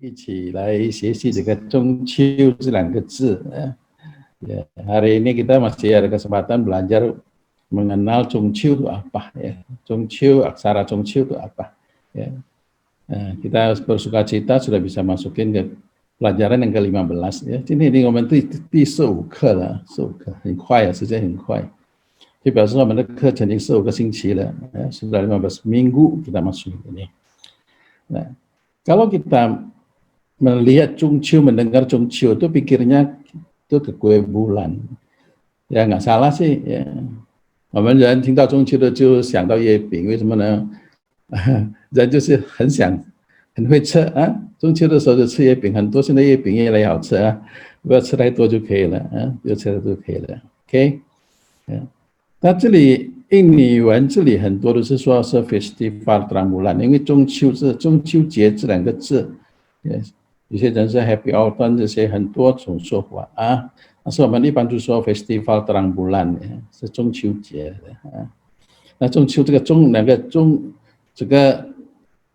一起来学习这个中秋这两个字。Ya, hari ini kita masih ada kesempatan belajar mengenal Chungchew itu apa. Ya. Chungchew, aksara Chungchew itu apa. Ya. Nah, kita bersuka cita sudah bisa masukin ke pelajaran yang ke-15. Ya. 今天我们第15课了，15课很快啊，时间很快。就表示我们的课程已经15个星期了，ya, sudah 15 minggu kita masuk ini. Nah, kalau kita melihat Chungchew, mendengar Chungchew itu pikirnya itu ke kue bulan, ya nggak salah sih. Ya. 我们人听到中秋的就想到月饼，为什么呢？人就是很会吃啊。中秋的时候就吃月饼，很多现在月饼越来越好吃啊，不要吃太多就可以了啊，就吃太多就可以了。OK， 那这里印尼文这里很多都是说是 festival terang bulan， 因为中秋是中秋节这两个字，有些人是 Happy Autumn 这些很多种说法啊。但是我们一般就说 festival terang bulan， 是中秋节的啊。那中秋这个这个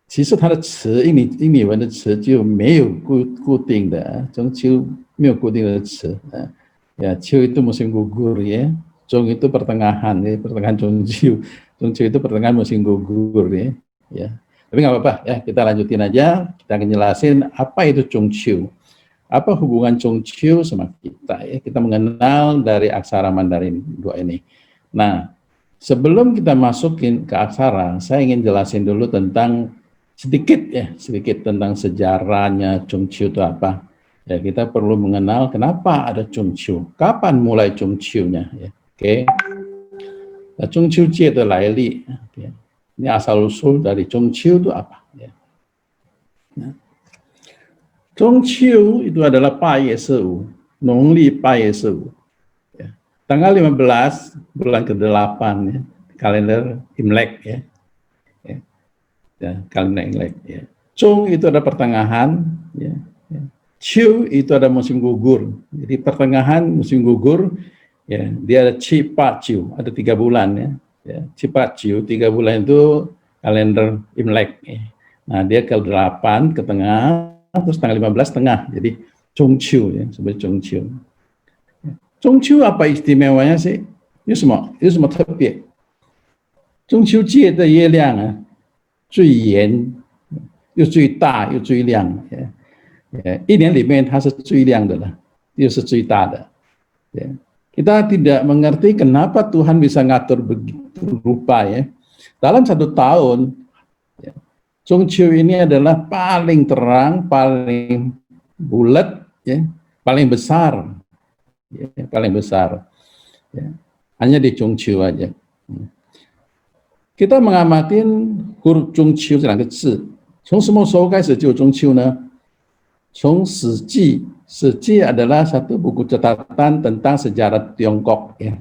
其实它的词印尼文的词就没有固定的，中秋没有固定的词啊。Ya, Ciu itu musim gugur ya. Chung itu pertengahan ya, pertengahan Chungchew. Chungchew itu pertengahan musim gugur ya. Ya. Tapi nggak apa-apa ya, kita lanjutin aja. Kita akan jelasin apa itu Chungchew. Apa hubungan Chungchew sama kita ya. Kita mengenal dari aksara Mandarin dua ini. Nah, sebelum kita masukin ke aksara, saya ingin jelasin dulu tentang sedikit tentang sejarahnya Chungchew itu apa. Ya, kita perlu mengenal kenapa ada Chungchew, kapan mulai Chungchew-nya. Ya. Oke, nah, Chungchew Jie的来历, ya. Ini asal usul dari Chungchew itu apa? Ya. Nah, Chungchew itu adalah 8月15, 农历8月15. Ya. Tanggal 15 bulan ke-8 ya, kalender Imlek ya. Ya, kalender Imlek ya. Chung itu ada pertengahan ya. Chew itu ada musim gugur, jadi pertengahan musim gugur, ya dia ada Cipa Chew, ada 3 bulan ya, Cipa Chew 3 bulan itu kalender Imlek. Ya. Nah dia ke-8 ke tengah, terus tanggal 15 tengah, jadi Chungchew ya, sebagai Chungchew. Chungchew apa istimewanya sih? Ini semua terbiak. Chungchew Jie 的月亮啊，最圆，又最大又最亮呀。一年里面它是最亮的了，又是最大的。Ya. Kita tidak mengerti kenapa Tuhan bisa ngatur begitu rupa ya. Dalam 1 tahun, ya, Chungchew ini adalah paling terang, paling bulat, ya, paling besar, ya, paling besar. Ya. Hanya di Chungchew aja. Kita mengamati huruf Chungchew 这2个字，从什么时候开始就有Chungchew呢？从史记adalah satu buku catatan tentang sejarah Tiongkok ya.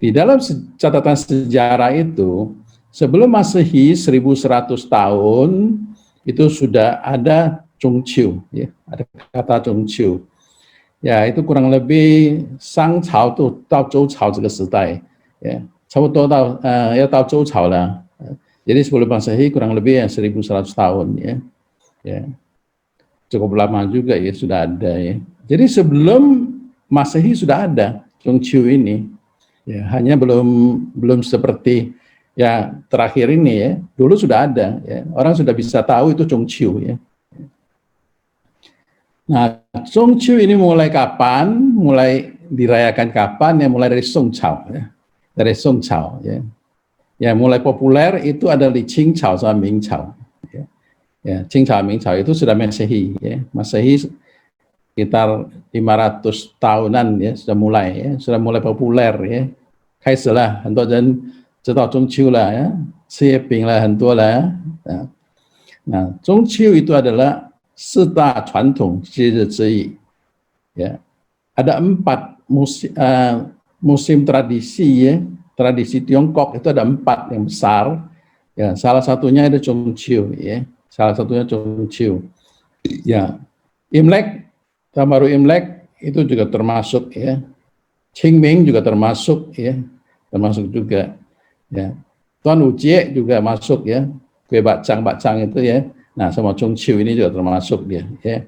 Di dalam catatan sejarah itu sebelum Masehi 1100 tahun itu sudah ada Chungchew ya, ada kata Chungchew. Ya, itu kurang lebih Shang Cao 到周朝这个时代 ya, 差不多要到周朝了. Jadi sebelum Masehi kurang lebih 1100 tahun ya. Ya. Cukup lama juga ya sudah ada ya. Jadi sebelum Masehi sudah ada Chungchew ini. Ya, hanya belum seperti ya terakhir ini ya. Dulu sudah ada ya. Orang sudah bisa tahu itu Chungchew ya. Nah, Chungchew ini mulai kapan? Mulai dirayakan kapan? Ya mulai dari Song Cao ya. Dari Song Cao ya. Ya mulai populer itu ada di Qing Cao sama Ming Cao. Ya, Qing Cao, Ming Cao itu sudah Masehi ya. Masehi sekitar 500 tahunan ya sudah mulai populer ya. 开始了，很多人知道中秋了ya, 吃月饼了很多了ya. Nah, 中秋itu adalah 4大传统节日之一ya. Ada 4 musim tradisi ya. Tradisi Tiongkok itu ada 4 yang besar. Ya, salah satunya ada Chungchew ya. Salah satunya Chungchew. Ya, Imlek, Tahun Baru Imlek itu juga termasuk ya. Qingming juga termasuk ya, termasuk juga ya. Tuan Ucie juga masuk ya. Kue bacang itu ya, Nah, sama Chongqiu ini juga termasuk dia. Ya.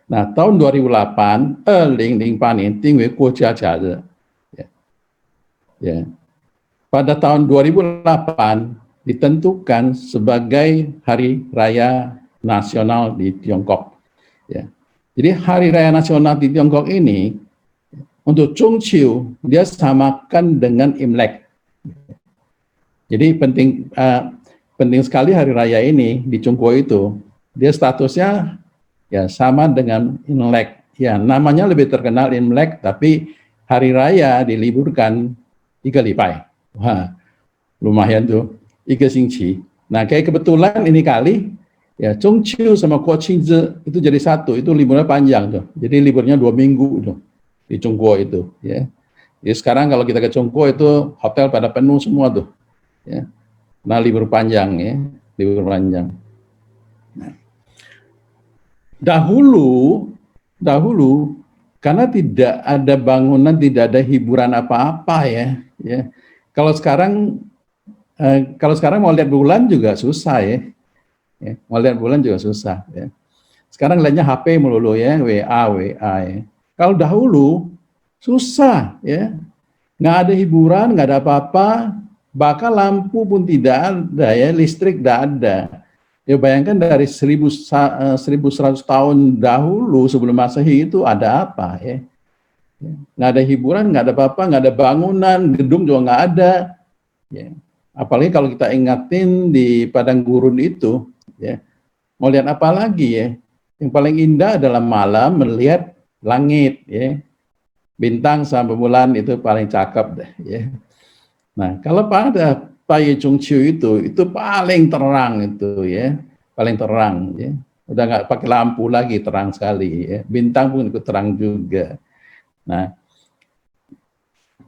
Nah, tahun 2008, 2008年定为国家假日。Ya. Ya. Pada tahun 2008 ditentukan sebagai Hari Raya Nasional di Tiongkok. Ya. Jadi Hari Raya Nasional di Tiongkok ini untuk Chongqiu dia samakan dengan Imlek. Jadi penting sekali hari raya ini di Chongguo itu, dia statusnya ya sama dengan Imlek. Ya, namanya lebih terkenal Imlek, tapi hari raya diliburkan 3 礼拜. Wah, lumayan tuh, 1 星期. Nah, kayak kebetulan ini kali ya Chongqiu sama Guoqingzhi itu jadi satu, itu liburnya panjang tuh. Jadi liburnya 2 minggu tuh di Chongguo itu, ya. Jadi sekarang kalau kita ke Chongguo itu hotel pada penuh semua tuh. Ya. Nah, libur panjang ya, libur panjang. Nah, dahulu karena tidak ada bangunan, tidak ada hiburan apa-apa ya. Kalau sekarang mau lihat bulan juga susah ya. Mau lihat bulan juga susah ya. Sekarang lihatnya HP melulu ya, WA ya. Kalau dahulu susah ya, nggak ada hiburan, nggak ada apa-apa. Bahkan lampu pun tidak ada ya, listrik tidak ada. Ya bayangkan dari 1100 tahun dahulu sebelum Masehi itu ada apa ya? Nggak ada hiburan, nggak ada apa-apa, nggak ada bangunan, gedung juga nggak ada. Ya. Apalagi kalau kita ingatin di padang gurun itu, ya mau lihat apa lagi ya? Yang paling indah adalah malam melihat langit ya, bintang sampai bulan itu paling cakep deh ya. Nah, kalau pada Paye Chongqiu itu paling terang itu ya, paling terang ya. Udah nggak pakai lampu lagi, terang sekali ya. Bintang pun ikut terang juga. Nah,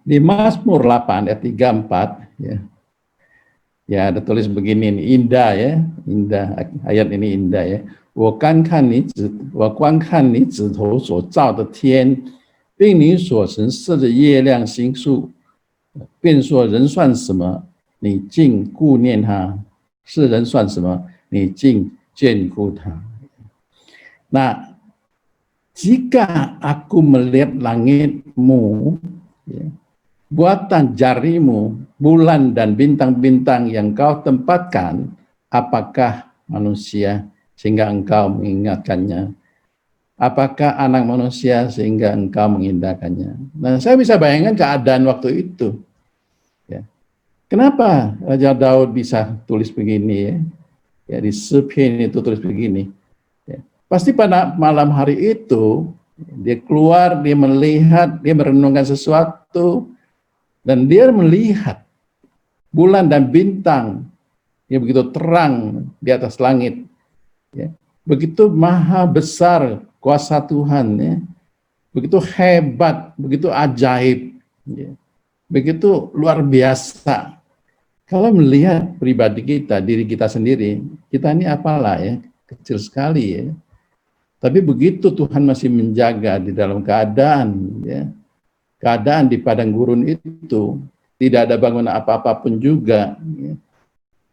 di Mazmur 8 ayat 34 ya. Ya, ada tulis begini nih, indah ya, indah, ayat ini indah ya. 我观看你指头所照的天，并你所神设的月亮星宿，便说人算什么，你竟顾念他；是人算什么，你竟眷顾他。Nah, jika aku melihat langitmu, ya, buatan jarimu, bulan dan bintang-bintang yang kau tempatkan, apakah manusia sehingga engkau mengingatkannya? Apakah anak manusia sehingga engkau mengindahkannya? Nah, saya bisa bayangkan keadaan waktu itu. Ya. Kenapa Raja Daud bisa tulis begini ya? Ya di Shipin itu tulis begini. Ya. Pasti pada malam hari itu dia keluar, dia melihat, dia merenungkan sesuatu, dan dia melihat bulan dan bintang yang begitu terang di atas langit. Ya. Begitu maha besar kuasa Tuhan, ya. Begitu hebat, begitu ajaib, ya. Begitu luar biasa. Kalau melihat pribadi kita, diri kita sendiri, kita ini apalah ya, kecil sekali ya. Tapi begitu Tuhan masih menjaga di dalam keadaan, ya, keadaan di padang gurun itu, tidak ada bangunan apa-apa pun juga, ya.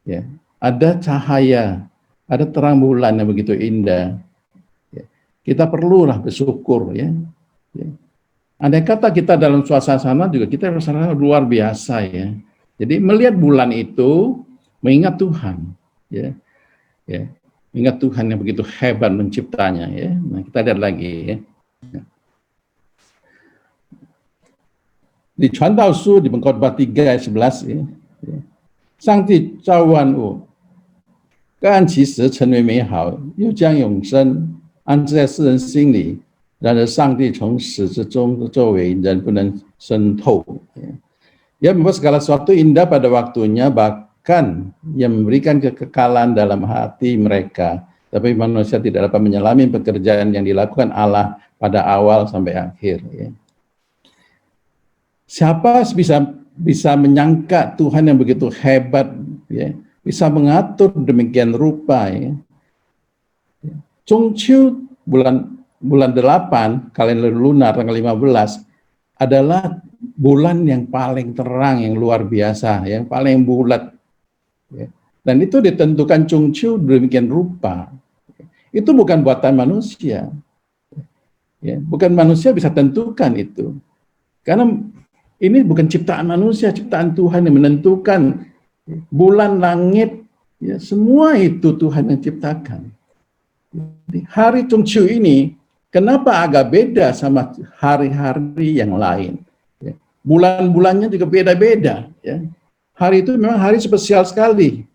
Ya. Ada cahaya, ada terang bulan yang begitu indah. Ya. Kita perlulah bersyukur ya. Ya. Andai kata kita dalam suasana juga kita rasanya luar biasa ya. Jadi melihat bulan itu mengingat Tuhan, ya, ya, ingat Tuhan yang begitu hebat menciptanya ya. Nah, kita lihat lagi ya. Di Chuan Dao Su di Pengkhotbah 3 ayat 11 ya. Sangti 造万物，各按其时成为美好，又将永生安置在世人心里。然而上帝从始至终的作为人不能参透。Dia membuat segala sesuatu indah pada waktunya, bahkan yang memberikan kekekalan dalam hati mereka. Tapi manusia tidak dapat menyelami pekerjaan yang dilakukan Allah pada awal sampai akhir. Ya. Siapa bisa menyangka Tuhan yang begitu hebat, ya, bisa mengatur demikian rupa. Ya. Chongqiu bulan 8 kalender lunar tanggal 15 adalah bulan yang paling terang, yang luar biasa, yang paling bulat. Ya. Dan itu ditentukan Chungqiu demikian rupa. Itu bukan buatan manusia. Ya, bukan manusia bisa tentukan itu. Karena ini bukan ciptaan manusia, ciptaan Tuhan yang menentukan bulan, langit, ya, semua itu Tuhan yang ciptakan. Jadi, hari Chungqiu ini kenapa agak beda sama hari-hari yang lain? Ya, bulan-bulannya juga beda-beda. Ya. Hari itu memang hari spesial sekali.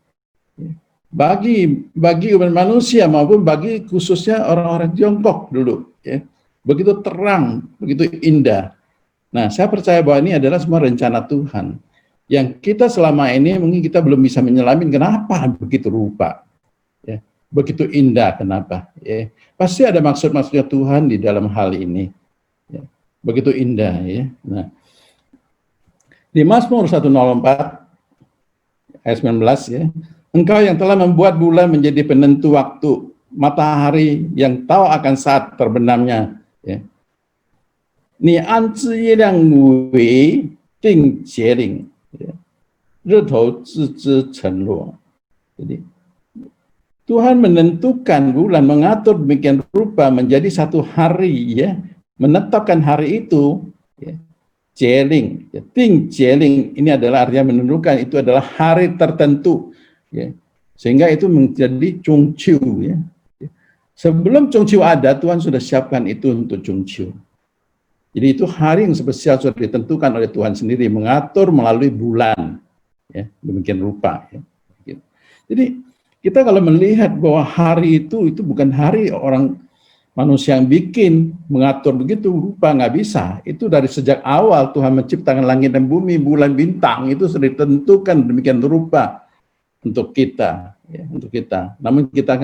Ya. Bagi umat manusia maupun bagi khususnya orang-orang Tiongkok dulu. Ya. Begitu terang, begitu indah. Nah, saya percaya bahwa ini adalah semua rencana Tuhan. Yang kita selama ini mungkin kita belum bisa menyelami kenapa begitu rupa. Ya. Begitu indah, kenapa? Ya. Pasti ada maksud-maksudnya Tuhan di dalam hal ini. Ya. Begitu indah. Ya. Nah, di Mazmur 104 ayat 19 ya, Engkau yang telah membuat bulan menjadi penentu waktu, matahari yang tahu akan saat terbenamnya. Ya. Ni an zi yi liang wei ding jie ling, re tou zi zhi chen luo. Jadi Tuhan menentukan bulan, mengatur demikian rupa menjadi satu hari, ya, menetapkan hari itu, ya. Jeling, ya. Ting jeling ini adalah artinya menentukan, itu adalah hari tertentu, ya. Sehingga itu menjadi Chungqiu, ya. Sebelum Chungqiu ada, Tuhan sudah siapkan itu untuk Chungqiu. Jadi itu hari yang spesial sudah ditentukan oleh Tuhan sendiri, mengatur melalui bulan, ya, demikian rupa. Ya. Jadi kita kalau melihat bahwa hari itu bukan hari orang manusia yang bikin, mengatur begitu rupa, nggak bisa. Itu dari sejak awal Tuhan menciptakan langit dan bumi, bulan, bintang, itu sudah ditentukan demikian rupa untuk kita, ya, untuk kita. Namun kita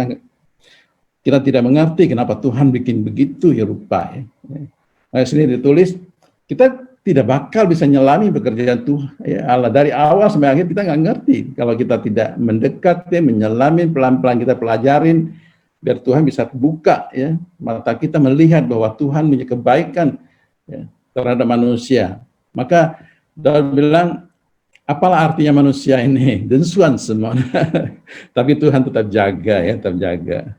tidak mengerti kenapa Tuhan bikin begitu ya rupa. Ya. Nah, sini ditulis, kita tidak bakal bisa nyelami pekerjaan Tuhan, ya Allah. Dari awal sampai akhir kita nggak ngerti. Kalau kita tidak mendekat, ya, menyelami, pelan-pelan kita pelajarin, biar Tuhan bisa buka, ya, mata kita melihat bahwa Tuhan punya kebaikan, ya, terhadap manusia. Maka Daud bilang, apalah artinya manusia ini? Densuan semua. Tapi Tuhan tetap jaga, ya, tetap jaga.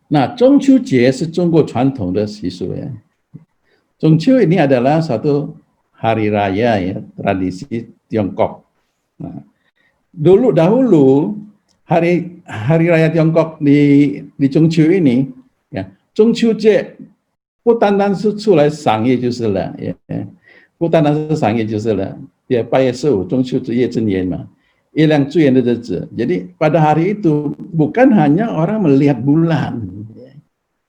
Nah, Zhongqiu Jie是中国传统的习俗ya. Zhongqiu ini adalah satu hari raya, ya, tradisi Tiongkok. Nah, dahulu hari raya Tiongkok di Zhongqiu ini, ya, Zhongqiu Jie 不单单是出来赏月就是了，不单单是赏月就是了，也8月15中秋之夜之年嘛。Yang Cuyen日子. Jadi pada hari itu bukan hanya orang melihat bulan,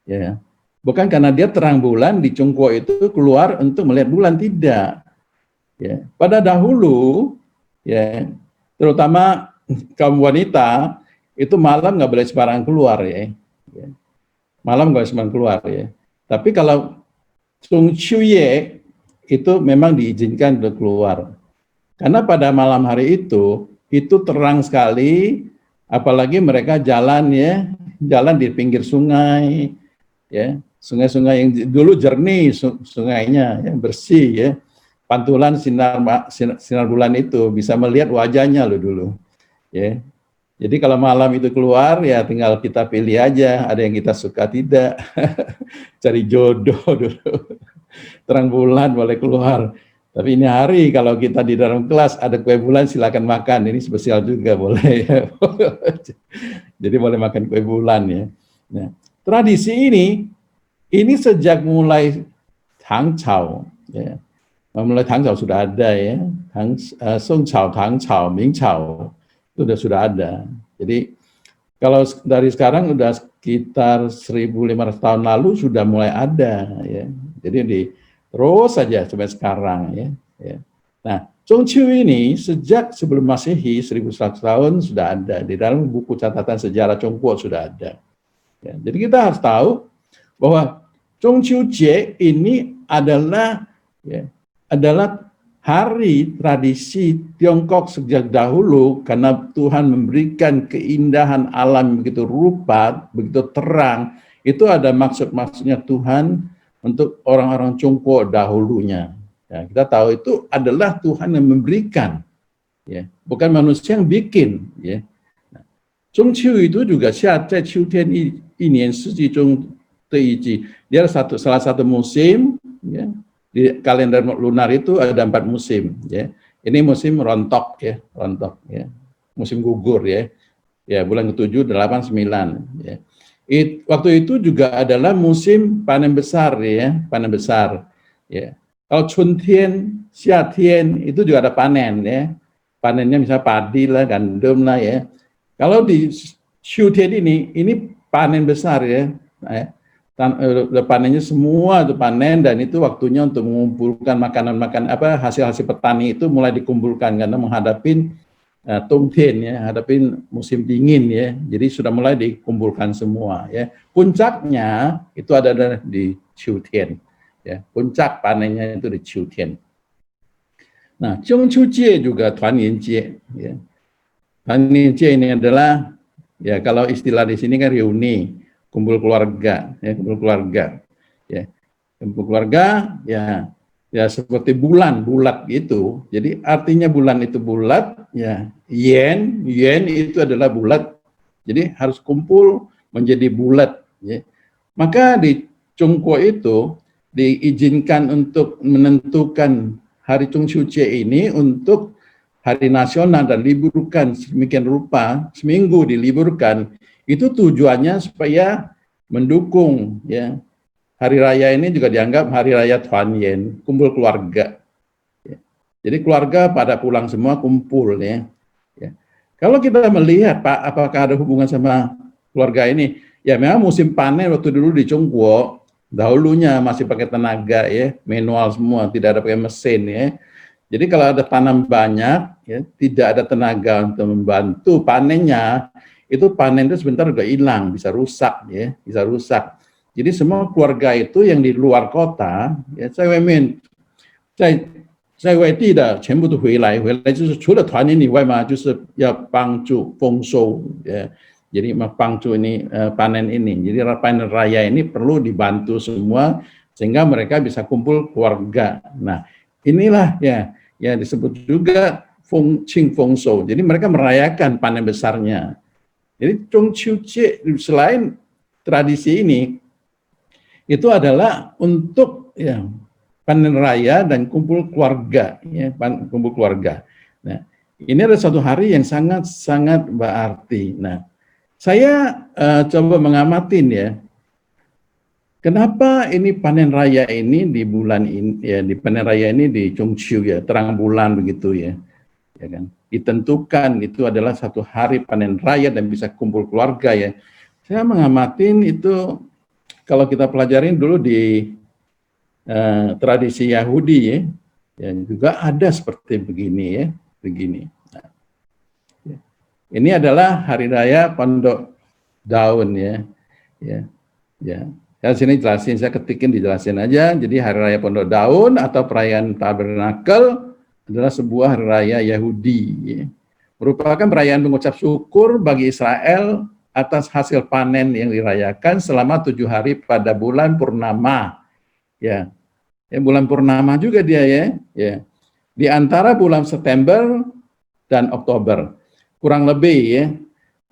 ya, bukan karena dia terang bulan di Cungkuo itu keluar untuk melihat bulan, tidak. Ya, pada dahulu, ya, terutama kaum wanita itu malam nggak boleh sembarangan keluar, ya. Malam nggak boleh sembarangan keluar, ya. Tapi kalau Chungqiu Ye itu memang diizinkan untuk keluar, karena pada malam hari itu terang sekali, apalagi mereka jalan, ya, jalan di pinggir sungai, ya, sungai-sungai yang dulu jernih sungainya, ya, bersih, ya, pantulan sinar bulan itu bisa melihat wajahnya loh dulu, ya. Jadi kalau malam itu keluar, ya tinggal kita pilih aja, ada yang kita suka tidak, cari jodoh dulu, terang bulan boleh keluar. Tapi ini hari kalau kita di dalam kelas ada kue bulan silakan makan, ini spesial juga boleh, ya. Jadi boleh makan kue bulan, ya. Nah, tradisi ini sejak mulai Tang Cao, ya. Mulai Tang Cao sudah ada, ya. Song Cao, Tang Cao, Ming Cao itu sudah ada. Jadi kalau dari sekarang udah sekitar 1.500 tahun lalu sudah mulai ada, ya. Jadi terus saja sampai sekarang, ya. Nah, Zhongqiu ini sejak sebelum Masehi 1.100 tahun sudah ada di dalam buku catatan sejarah Chongguo sudah ada. Ya, jadi kita harus tahu bahwa Zhongqiu Jie ini adalah, ya, adalah hari tradisi Tiongkok sejak dahulu karena Tuhan memberikan keindahan alam begitu rupa, begitu terang. Itu ada maksud-maksudnya Tuhan untuk orang-orang Chongguo dahulunya. Ya, kita tahu itu adalah Tuhan yang memberikan, ya, bukan manusia yang bikin, ya. 中秋 itu juga 在秋天一年四季中的一季， dia salah satu musim, ya. Di kalender lunar itu ada 4 musim, ya. Ini musim rontok, ya, rontok, ya. Musim gugur, ya. Ya, bulan ke-7, 8, 9, ya. Waktu itu juga adalah musim panen besar, ya, panen besar, ya. Kalau Chuntian, Xiatian itu juga ada panen, ya. Panennya misalnya padi lah, gandum lah, ya. Kalau di Shutian ini panen besar, ya. Panennya semua itu panen, dan itu waktunya untuk mengumpulkan makanan-makanan, hasil-hasil petani itu mulai dikumpulkan karena menghadapi Tongtian, ya, hadapin musim dingin, ya. Jadi sudah mulai dikumpulkan semua, ya. Puncaknya itu ada di Shutian, ya. Puncak panennya itu di Shutian. Nah, Zhongqiujie juga Tuanyanjie, ya. Tuanyanjie ini adalah, ya, kalau istilah di sini kan reuni, kumpul keluarga, ya, kumpul keluarga, ya, kumpul keluarga, ya, ya seperti bulan bulat gitu. Jadi artinya bulan itu bulat, ya, yen itu adalah bulat. Jadi harus kumpul menjadi bulat, ya. Maka di Chongguo itu diizinkan untuk menentukan hari Zhongqiujie ini untuk hari nasional dan liburkan sedemikian rupa, seminggu diliburkan, itu tujuannya supaya mendukung, ya, hari raya ini juga dianggap hari raya Tuanyan, kumpul keluarga, ya. Jadi keluarga pada pulang semua, kumpul, ya. Ya. Kalau kita melihat, Pak, apakah ada hubungan sama keluarga ini, ya memang musim panen waktu dulu di Chongguo, dahulunya masih pakai tenaga, ya, manual semua, tidak ada pakai mesin, ya. Jadi kalau ada tanam banyak, ya, tidak ada tenaga untuk membantu panennya, itu panen itu sebentar udah hilang, bisa rusak, ya, bisa rusak. Jadi semua keluarga itu yang di luar kota, ya, 在外地的全部都回来就是除了团年以外嘛，就是要帮助丰收，ya. Jadi帮助ini panen ini. Jadi panen raya ini perlu dibantu semua sehingga mereka bisa kumpul keluarga. Nah, inilah, ya, ya disebut juga Qing Feng Shou. Jadi mereka merayakan panen besarnya. Jadi Zhongqiujie selain tradisi ini, itu adalah untuk, ya, panen raya dan kumpul keluarga, ya, kumpul keluarga. Nah, ini adalah satu hari yang sangat-sangat berarti. Nah, saya coba mengamatin, ya, kenapa ini panen raya ini di bulan ini, ya, di panen raya ini di Zhongqiu, ya, terang bulan begitu, ya, ya kan, ditentukan itu adalah satu hari panen raya dan bisa kumpul keluarga, ya. Saya mengamatin itu, kalau kita pelajarin dulu di tradisi Yahudi, ya, ya, juga ada seperti begini, ya, begini. Nah, ya. Ini adalah hari raya Pondok Daun, ya, ya, ya. Ya, sini jelasin, saya ketikin dijelasin aja. Jadi hari raya Pondok Daun atau perayaan Tabernakel adalah sebuah hari raya Yahudi, ya. Merupakan perayaan mengucap syukur bagi Israel atas hasil panen yang dirayakan selama 7 hari pada bulan purnama, ya. Ya, bulan purnama juga dia, ya, ya. Di antara bulan September dan Oktober. Kurang lebih, ya.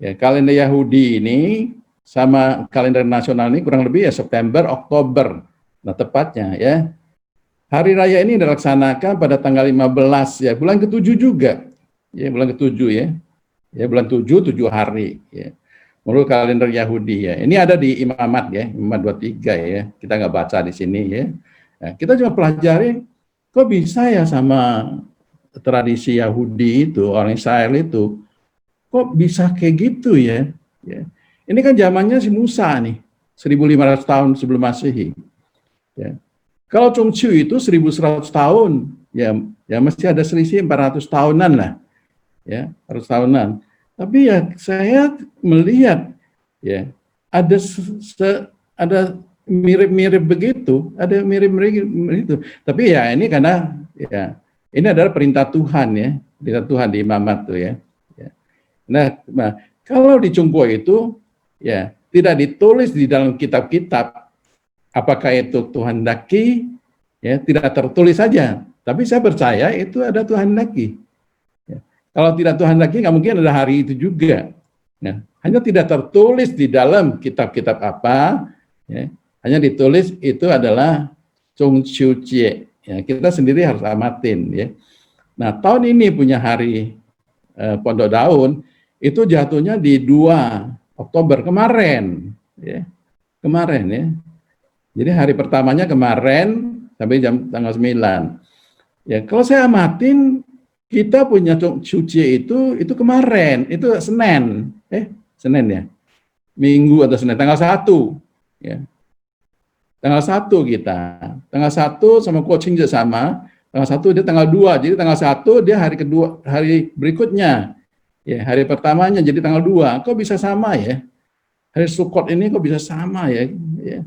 Ya, kalender Yahudi ini sama kalender nasional ini kurang lebih, ya, September, Oktober. Nah, tepatnya, ya. Hari raya ini dilaksanakan pada tanggal 15, ya, bulan ke-7 juga. Ya, bulan ke-7, ya. Ya, bulan 7, 7 hari, ya. Menurut kalender Yahudi, ya. Ini ada di Imamat, ya, Imamat 23, ya. Kita nggak baca di sini, ya. Nah, kita cuma pelajari, kok bisa, ya, sama tradisi Yahudi itu, orang Israel itu, kok bisa kayak gitu, ya. Ya. Ini kan zamannya si Musa nih, 1500 tahun sebelum Masehi. Ya. Kalau Zhongqiu itu 1100 tahun, ya, ya mesti ada selisih 400 tahunan lah, ya, 400 tahunan. Tapi, ya, saya melihat, ya, ada mirip-mirip begitu, ada mirip-mirip itu. Tapi, ya, ini karena, ya, ini adalah perintah Tuhan, ya, perintah Tuhan di Imamat tuh, ya. Ya. Nah, kalau di Chongguo itu, ya, tidak ditulis di dalam kitab-kitab apakah itu Tuhan hendaki, ya, tidak tertulis saja. Tapi saya percaya itu ada Tuhan hendaki. Ya. Kalau tidak Tuhan lagi, nggak mungkin ada hari itu juga. Ya. Hanya tidak tertulis di dalam kitab-kitab apa, ya. Hanya ditulis itu adalah Chung Chiu Jie. Ya, kita sendiri harus amatin. Ya. Nah, tahun ini punya hari Pondok Daun, itu jatuhnya di 2 Oktober kemarin. Ya. Kemarin ya. Jadi hari pertamanya kemarin sampai tanggal 9. Ya, kalau saya amatin, kita punya Suci itu kemarin, itu Senin. Senin ya. Minggu atau Senin, tanggal 1. Ya. Tanggal 1 kita. Tanggal 1 sama coaching juga sama. Tanggal 1 dia tanggal 2. Jadi tanggal 1 dia hari kedua, hari berikutnya. Ya, hari pertamanya jadi tanggal 2. Kok bisa sama ya? Hari Sukot ini kok bisa sama ya? Ya.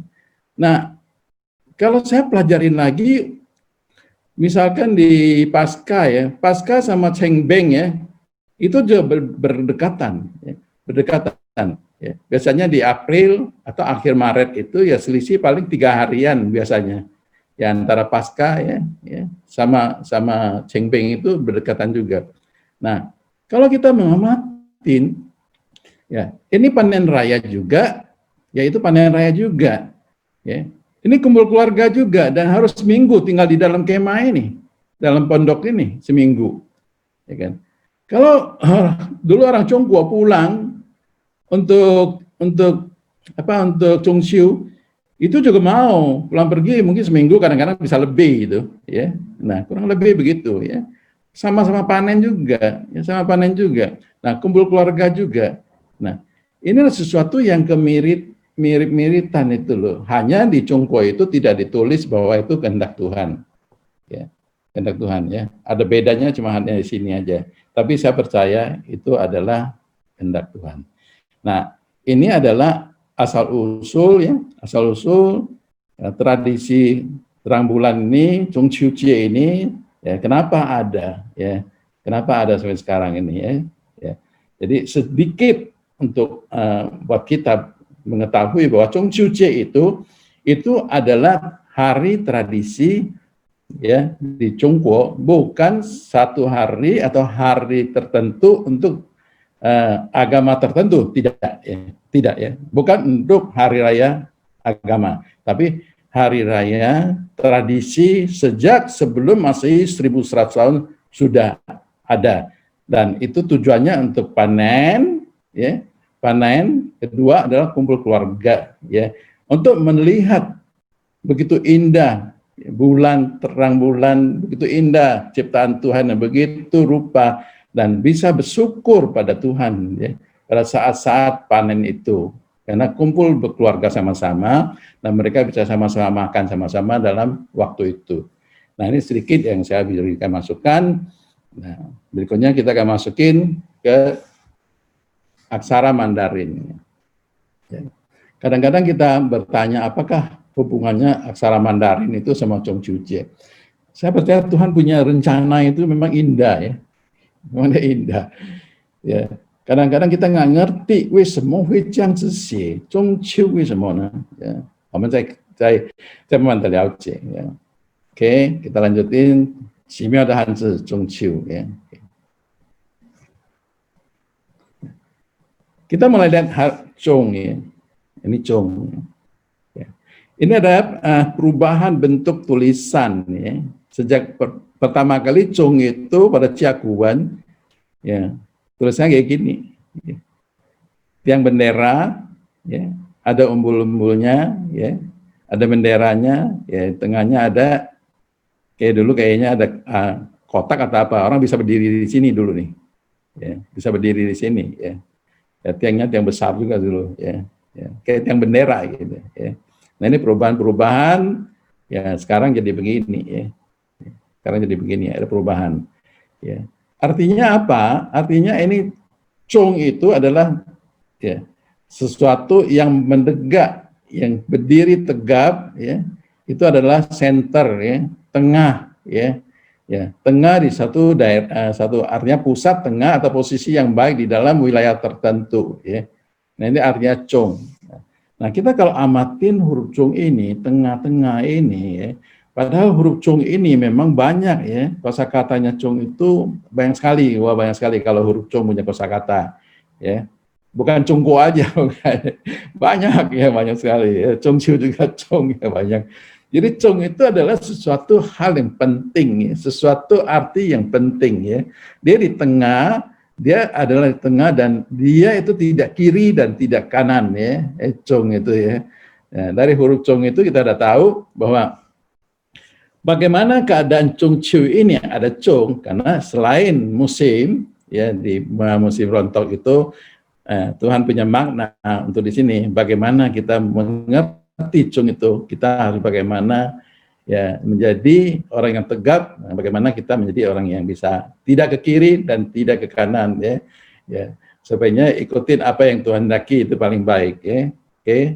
Nah, kalau saya pelajarin lagi, misalkan di Pasca ya, Pasca sama Cheng Beng ya, itu juga berdekatan, ya, berdekatan. Ya. Biasanya di April atau akhir Maret itu ya selisih paling 3 harian biasanya, ya antara Pasca ya sama Cheng Beng itu berdekatan juga. Nah, kalau kita mengamati, ya ini panen raya juga, yaitu panen raya juga, ya. Ini kumpul keluarga juga dan harus seminggu tinggal di dalam kemah ini, dalam pondok ini seminggu, ya kan? Kalau dulu orang Chongguo pulang untuk Chongxiu itu juga mau pulang pergi mungkin seminggu, kadang-kadang bisa lebih itu, ya. Nah kurang lebih begitu, ya. Sama-sama panen juga, ya sama panen juga. Nah kumpul keluarga juga. Nah ini adalah sesuatu yang mirip-miritan itu loh. Hanya di Chongguo itu tidak ditulis bahwa itu kehendak Tuhan. Ya, kehendak Tuhan ya. Ada bedanya cuma hanya di sini aja. Tapi saya percaya itu adalah kehendak Tuhan. Nah, ini adalah asal-usul ya, asal-usul ya, tradisi terang bulan ini, Chung Chiu Jie ini ya, kenapa ada ya? Kenapa ada sampai sekarang ini ya? Ya. Jadi sedikit untuk buat kita mengetahui bahwa Chung Chiu Jie itu adalah hari tradisi ya di Chongguo, bukan satu hari atau hari tertentu untuk agama tertentu, tidak ya, bukan untuk hari raya agama, tapi hari raya tradisi sejak sebelum Masehi 1100 tahun sudah ada, dan itu tujuannya untuk panen ya. Panen, kedua adalah kumpul keluarga, ya, untuk melihat begitu indah bulan, terang bulan, begitu indah ciptaan Tuhan yang begitu rupa, dan bisa bersyukur pada Tuhan, ya, pada saat-saat panen itu, karena kumpul berkeluarga sama-sama, dan mereka bisa sama-sama makan sama-sama dalam waktu itu. Nah ini sedikit yang saya berikan masukan. Nah berikutnya kita akan masukin ke aksara Mandarin. Kadang-kadang kita bertanya apakah hubungannya aksara Mandarin itu sama Chung Chiu Jie. Saya percaya Tuhan punya rencana itu memang indah ya, memang indah. Ya, kadang-kadang kita nggak ngerti, 为什么会这样子写中秋为什么呢？ya, 我们再慢慢的了解ya. Oke, kita lanjutin 奇妙的汉字中秋ya. Kita mulai lihat Zhong ya. Ini Zhong. Ya. Ini ada perubahan bentuk tulisan ya. Sejak pertama kali Zhong itu pada Ciaguan ya, tulisannya kayak gini. Ya. Tiang bendera ya, ada umbul-umbulnya ya, ada benderanya ya, tengahnya ada kayak dulu kayaknya ada kotak atau apa. Orang bisa berdiri di sini dulu nih. Ya, bisa berdiri di sini ya. Ya, tiangnya tiang besar juga dulu ya, kayak tiang bendera gitu ya. Nah ini perubahan ya, sekarang jadi begini ya, sekarang jadi begini ya, ada perubahan ya. Artinya apa? Artinya ini Zhong itu adalah ya sesuatu yang mendegak, yang berdiri tegap ya, itu adalah center ya, tengah ya. Ya, tengah di satu daerah, satu artinya pusat, tengah atau posisi yang baik di dalam wilayah tertentu. Ya. Nah ini artinya Zhong. Nah kita kalau amatin huruf Zhong ini, tengah-tengah ini, ya, Padahal huruf cung ini memang banyak ya, kosakatanya cung itu banyak sekali, wah banyak sekali kalau huruf cung punya kosakata ya. Bukan cungko aja, banyak ya, banyak sekali ya. Congciu juga cung ya banyak. Jadi cung itu adalah sesuatu hal yang penting ya, sesuatu arti yang penting ya. Dia di tengah, dia adalah di tengah dan dia itu tidak kiri dan tidak kanan ya, cung itu ya. Nah, dari huruf cung itu kita sudah tahu bahwa bagaimana keadaan Chung Chiu ini? Ada Chung karena selain musim ya di musim rontok itu Tuhan punya makna untuk di sini. Bagaimana kita mengerti Chung itu? Kita harus bagaimana ya menjadi orang yang tegap. Bagaimana kita menjadi orang yang bisa tidak ke kiri dan tidak ke kanan ya. Ya supaya ikutin apa yang Tuhan hendaki itu paling baik ya. Oke.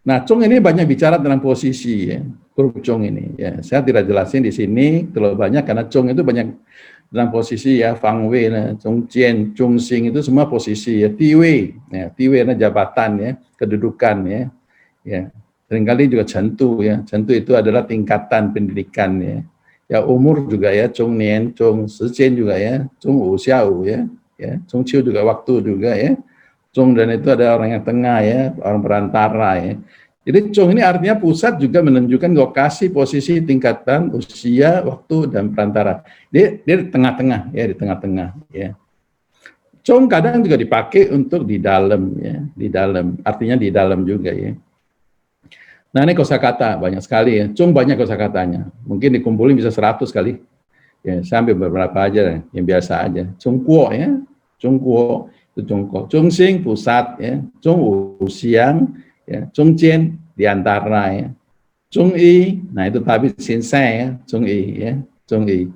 Nah, cung ini banyak bicara tentang posisi ya, huruf cung ini. Ya, saya tidak jelasin di sini terlalu banyak karena cung itu banyak dalam posisi ya, fang wei, cung jian, cung xing itu semua posisi ya, ti wei, ya, ti wei jabatan ya, kedudukan ya, ya. Seringkali juga centu ya, centu itu adalah tingkatan pendidikan ya. Ya umur juga ya, cung nian, cung sijian juga ya, cung wu xiao ya, ya, cung qiu juga waktu juga ya. Cung dan itu ada orang yang tengah ya, orang perantara ya. Jadi cung ini artinya pusat juga menunjukkan lokasi, posisi, tingkatan, usia, waktu dan perantara. Dia di tengah-tengah ya, di tengah-tengah ya. Cung kadang juga dipakai untuk di dalam ya, di dalam. Artinya di dalam juga ya. Nah, ini kosakata banyak sekali ya. Cung banyak kosakatanya. Mungkin dikumpulin bisa 100 kali. Ya, sampai beberapa aja yang biasa aja. Cung kuo ya. Cung kuo itu cung kuo. Cung xing pusat ya. Cung wu siang ya. Cung jian di antara ya. Cung yi, nah itu tabit sinsai ya. Cung yi ya. Cung yi.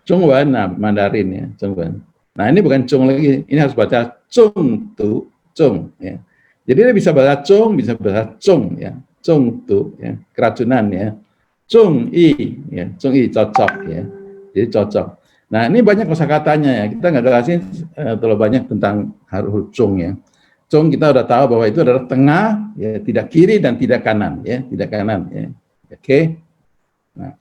Cung wen, nah Mandarin ya. Cung wen. Nah ini bukan cung lagi. Ini harus baca cung tu, cung ya. Jadi dia bisa baca cung, bisa baca cung ya. Cung tu ya. Keracunan ya. Cung yi ya. Cung yi cocok ya. Jadi cocok. Nah ini banyak kosakatanya ya. Kita nggak jelasin terlalu banyak tentang huruf cung ya. Cung kita udah tahu bahwa itu adalah tengah, ya tidak kiri dan tidak kanan ya, tidak kanan ya. Oke. Nah,